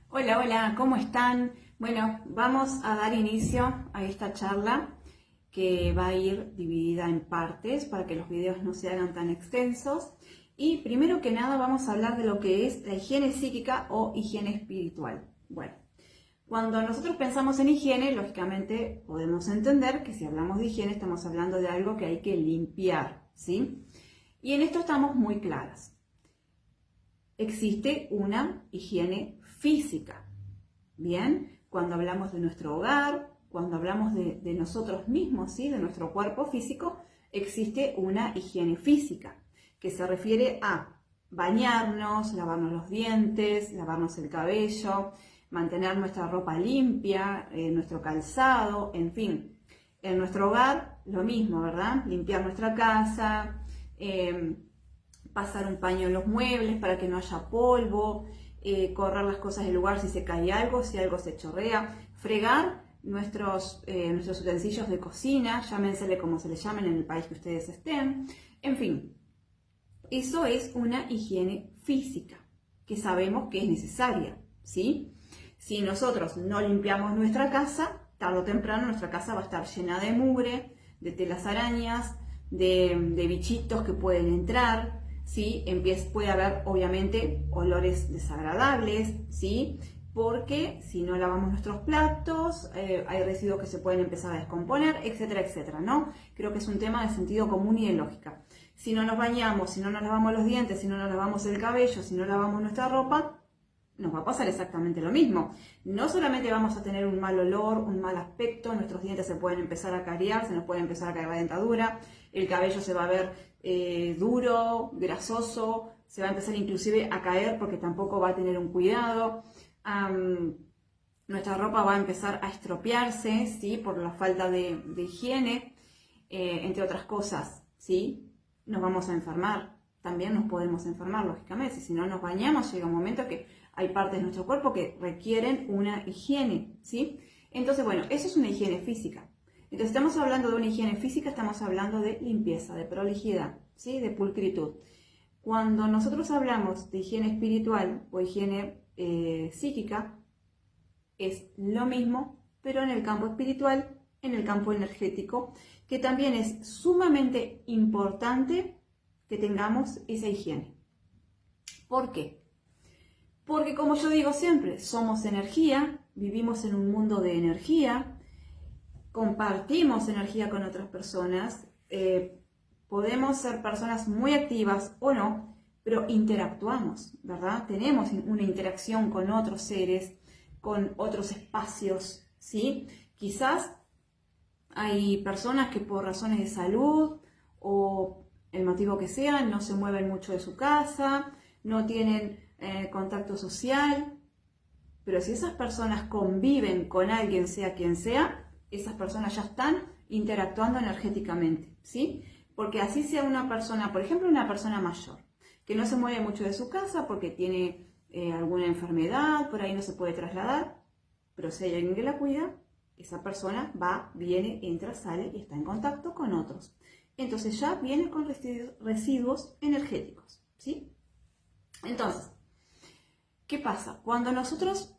Hola, hola, ¿cómo están? Bueno, vamos a dar inicio a esta charla que va a ir dividida en partes para que los videos no se hagan tan extensos. Y primero que nada vamos a hablar de lo que es la higiene psíquica o higiene espiritual. Bueno, cuando nosotros pensamos en higiene, lógicamente podemos entender que si hablamos de higiene estamos hablando de algo que hay que limpiar, ¿sí? Y en esto estamos muy claras. Existe una higiene física. Bien, cuando hablamos de nuestro hogar, cuando hablamos de nosotros mismos, ¿sí? De nuestro cuerpo físico, existe una higiene física que se refiere a bañarnos, lavarnos los dientes, lavarnos el cabello, mantener nuestra ropa limpia, nuestro calzado, en fin. En nuestro hogar, lo mismo, ¿verdad? Limpiar nuestra casa, pasar un paño en los muebles para que no haya polvo, correr las cosas del lugar si se cae algo, si algo se chorrea, fregar nuestros utensilios de cocina, llámensele como se les llamen en el país que ustedes estén, en fin, eso es una higiene física que sabemos que es necesaria, ¿sí? Si nosotros no limpiamos nuestra casa, tarde o temprano nuestra casa va a estar llena de mugre, de telas arañas, de bichitos que pueden entrar, ¿sí? Puede haber obviamente olores desagradables, ¿sí? Porque si no lavamos nuestros platos, hay residuos que se pueden empezar a descomponer, etcétera, etcétera, ¿no? Creo que es un tema de sentido común y de lógica. Si no nos bañamos, si no nos lavamos los dientes, si no nos lavamos el cabello, si no lavamos nuestra ropa, nos va a pasar exactamente lo mismo. No solamente vamos a tener un mal olor, un mal aspecto, nuestros dientes se pueden empezar a cariar, se nos puede empezar a caer la dentadura, el cabello se va a ver duro, grasoso, se va a empezar inclusive a caer porque tampoco va a tener un cuidado. Nuestra ropa va a empezar a estropearse, ¿sí? Por la falta de higiene, entre otras cosas, ¿sí? Nos vamos a enfermar, también nos podemos enfermar, lógicamente. Si no nos bañamos, llega un momento que hay partes de nuestro cuerpo que requieren una higiene, ¿sí? Entonces, bueno, eso es una higiene física. Entonces, estamos hablando de una higiene física, estamos hablando de limpieza, de prolijidad, ¿sí? De pulcritud. Cuando nosotros hablamos de higiene espiritual o higiene psíquica, es lo mismo, pero en el campo espiritual, en el campo energético, que también es sumamente importante que tengamos esa higiene. ¿Por qué? Porque como yo digo siempre, somos energía, vivimos en un mundo de energía, compartimos energía con otras personas, podemos ser personas muy activas o no, pero interactuamos, ¿verdad? Tenemos una interacción con otros seres, con otros espacios, ¿sí? Quizás hay personas que por razones de salud o el motivo que sea no se mueven mucho de su casa, no tienen contacto social, pero si esas personas conviven con alguien, sea quien sea, esas personas ya están interactuando energéticamente, ¿sí? Porque así sea una persona, por ejemplo, una persona mayor, que no se mueve mucho de su casa porque tiene alguna enfermedad, por ahí no se puede trasladar, pero si hay alguien que la cuida, esa persona va, viene, entra, sale y está en contacto con otros. Entonces ya viene con residuos energéticos, ¿sí? Entonces, ¿qué pasa? Cuando nosotros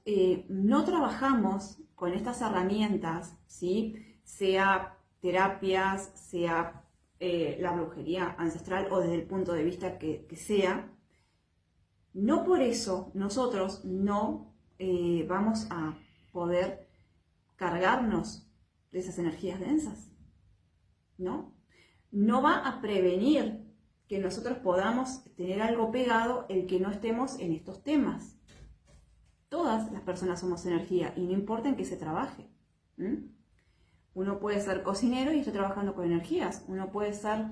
no trabajamos con estas herramientas, ¿sí? Sea terapias, sea la brujería ancestral o desde el punto de vista que sea, no por eso nosotros no vamos a poder cargarnos de esas energías densas, ¿no? No va a prevenir que nosotros podamos tener algo pegado el que no estemos en estos temas. Todas las personas somos energía y no importa en qué se trabaje. Uno puede ser cocinero y está trabajando con energías. Uno puede ser,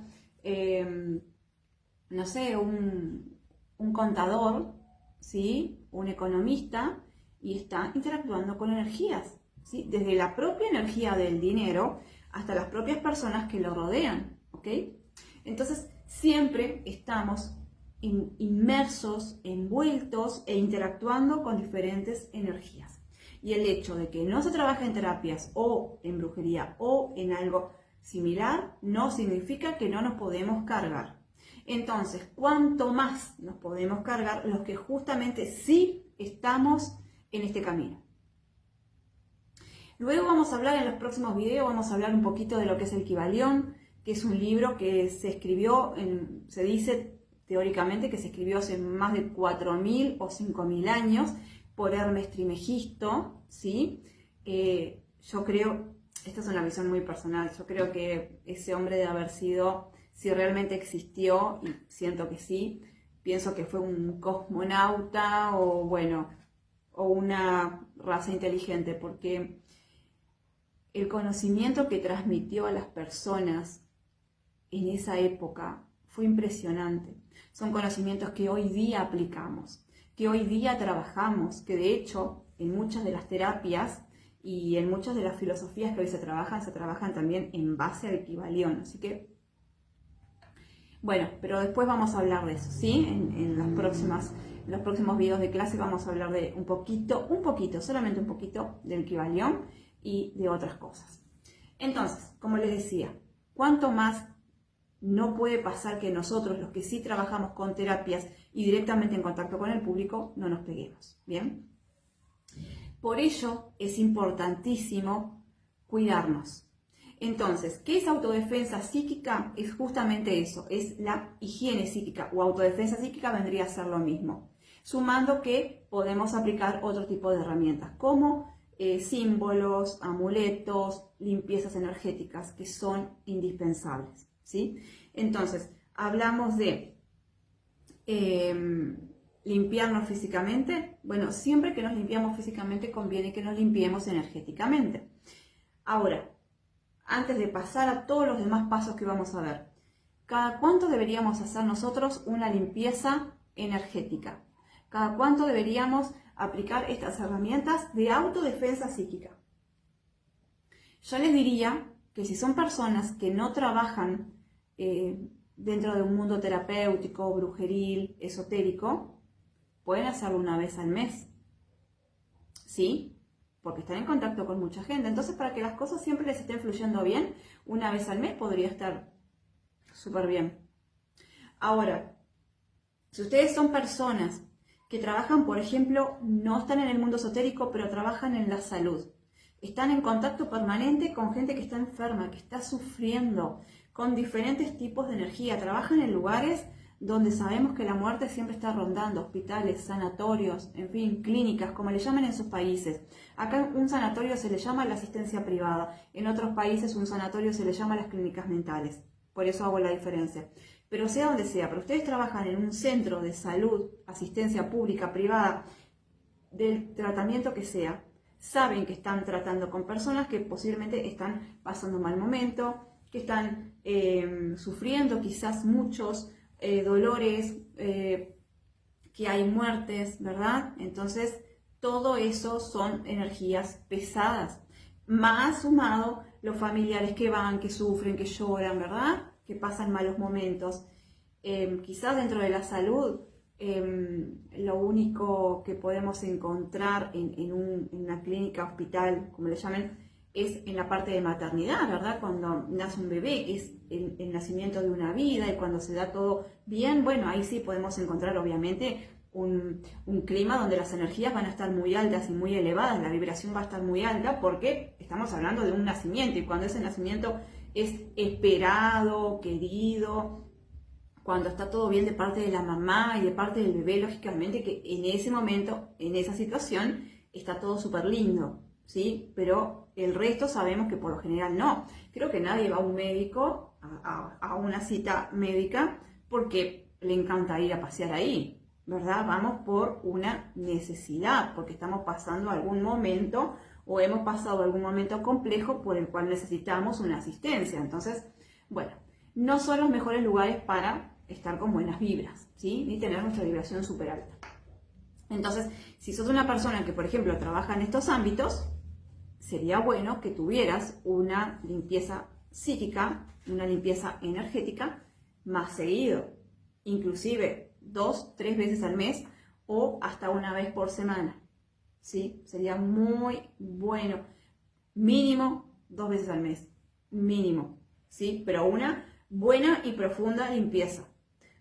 no sé, un contador, ¿sí? Un economista y está interactuando con energías, ¿sí? Desde la propia energía del dinero hasta las propias personas que lo rodean, ¿ok? Entonces, siempre estamos inmersos, envueltos e interactuando con diferentes energías. Y el hecho de que no se trabaje en terapias o en brujería o en algo similar no significa que no nos podemos cargar. Entonces, cuanto más nos podemos cargar, los que justamente sí estamos en este camino. Luego vamos a hablar en los próximos videos, vamos a hablar un poquito de lo que es el Kybalión, que es un libro que se escribió, se dice teóricamente que se escribió hace más de 4.000 o 5.000 años por Hermes Trismegisto, ¿sí? Yo creo, esta es una visión muy personal, yo creo que ese hombre debe haber sido, si realmente existió, y siento que sí, pienso que fue un cosmonauta o bueno, o una raza inteligente, porque el conocimiento que transmitió a las personas en esa época fue impresionante. Son conocimientos que hoy día aplicamos, que hoy día trabajamos, que de hecho en muchas de las terapias y en muchas de las filosofías que hoy se trabajan también en base al Kybalión. Así que, bueno, pero después vamos a hablar de eso, ¿sí? En los próximos videos de clase vamos a hablar de un poquito, solamente un poquito del Kybalión y de otras cosas. Entonces, como les decía, ¿cuánto más no puede pasar que nosotros, los que sí trabajamos con terapias y directamente en contacto con el público, no nos peguemos? ¿Bien? Por ello es importantísimo cuidarnos. Entonces, ¿qué es autodefensa psíquica? Es justamente eso, es la higiene psíquica, o autodefensa psíquica vendría a ser lo mismo, sumando que podemos aplicar otro tipo de herramientas, como símbolos, amuletos, limpiezas energéticas, que son indispensables, ¿sí? Entonces, hablamos de limpiarnos físicamente. Bueno, siempre que nos limpiamos físicamente conviene que nos limpiemos energéticamente. Ahora, antes de pasar a todos los demás pasos que vamos a ver, ¿cada cuánto deberíamos hacer nosotros una limpieza energética? ¿Cada cuánto deberíamos aplicar estas herramientas de autodefensa psíquica? Yo les diría que si son personas que no trabajan dentro de un mundo terapéutico, brujeril, esotérico, pueden hacerlo una vez al mes, ¿sí? Porque están en contacto con mucha gente. Entonces, para que las cosas siempre les estén fluyendo bien, una vez al mes podría estar súper bien. Ahora, si ustedes son personas que trabajan, por ejemplo, no están en el mundo esotérico, pero trabajan en la salud, están en contacto permanente con gente que está enferma, que está sufriendo, con diferentes tipos de energía, trabajan en lugares donde sabemos que la muerte siempre está rondando, hospitales, sanatorios, en fin, clínicas, como le llaman en sus países. Acá un sanatorio se le llama la asistencia privada, en otros países un sanatorio se le llama las clínicas mentales, por eso hago la diferencia. Pero sea donde sea, pero ustedes trabajan en un centro de salud, asistencia pública, privada, del tratamiento que sea, saben que están tratando con personas que posiblemente están pasando un mal momento, que están sufriendo quizás muchos dolores, que hay muertes, ¿verdad? Entonces, todo eso son energías pesadas, más sumado los familiares que van, que sufren, que lloran, ¿verdad? Que pasan malos momentos. Quizás dentro de la salud, lo único que podemos encontrar en una clínica, hospital, como le llamen, es en la parte de maternidad, ¿verdad? Cuando nace un bebé, que es el nacimiento de una vida, y cuando se da todo bien, bueno, ahí sí podemos encontrar obviamente un clima donde las energías van a estar muy altas y muy elevadas, la vibración va a estar muy alta, porque estamos hablando de un nacimiento, y cuando ese nacimiento es esperado, querido, cuando está todo bien de parte de la mamá y de parte del bebé, lógicamente que en ese momento, en esa situación, está todo súper lindo, ¿sí? Pero el resto sabemos que por lo general no. Creo que nadie va a un médico, a una cita médica, porque le encanta ir a pasear ahí, ¿verdad? Vamos por una necesidad, porque estamos pasando algún momento o hemos pasado algún momento complejo por el cual necesitamos una asistencia. Entonces, bueno, no son los mejores lugares para estar con buenas vibras, ¿sí? Ni tener nuestra vibración súper alta. Entonces, si sos una persona que, por ejemplo, trabaja en estos ámbitos, sería bueno que tuvieras una limpieza psíquica, una limpieza energética más seguido, inclusive 2, 3 veces al mes o hasta una vez por semana, ¿sí? Sería muy bueno, mínimo 2 veces al mes, mínimo, ¿sí? Pero una buena y profunda limpieza,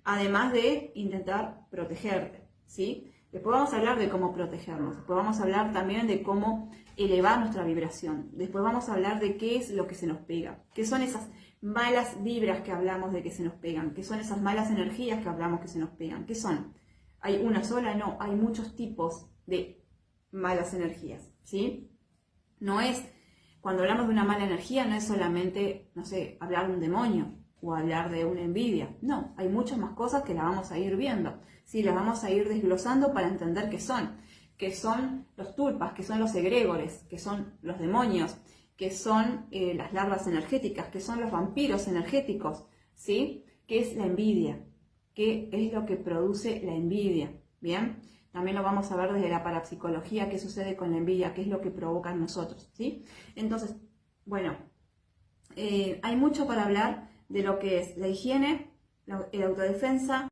además de intentar protegerte, ¿sí? Después vamos a hablar de cómo protegernos. Después vamos a hablar también de cómo elevar nuestra vibración. Después vamos a hablar de qué es lo que se nos pega. ¿Qué son esas malas vibras que hablamos de que se nos pegan? ¿Qué son esas malas energías que hablamos que se nos pegan? ¿Qué son? ¿Hay una sola? No, hay muchos tipos de malas energías, ¿sí? No es, cuando hablamos de una mala energía, no es solamente, no sé, hablar de un demonio o hablar de una envidia. No, hay muchas más cosas que las vamos a ir viendo, ¿sí? Las vamos a ir desglosando para entender qué son los tulpas, qué son los egregores, qué son los demonios, qué son las larvas energéticas, qué son los vampiros energéticos, ¿sí? ¿Qué es la envidia? ¿Qué es lo que produce la envidia? ¿Bien? También lo vamos a ver desde la parapsicología, qué sucede con la envidia, qué es lo que provoca en nosotros, ¿sí? Entonces, bueno, hay mucho para hablar de lo que es la higiene, la autodefensa,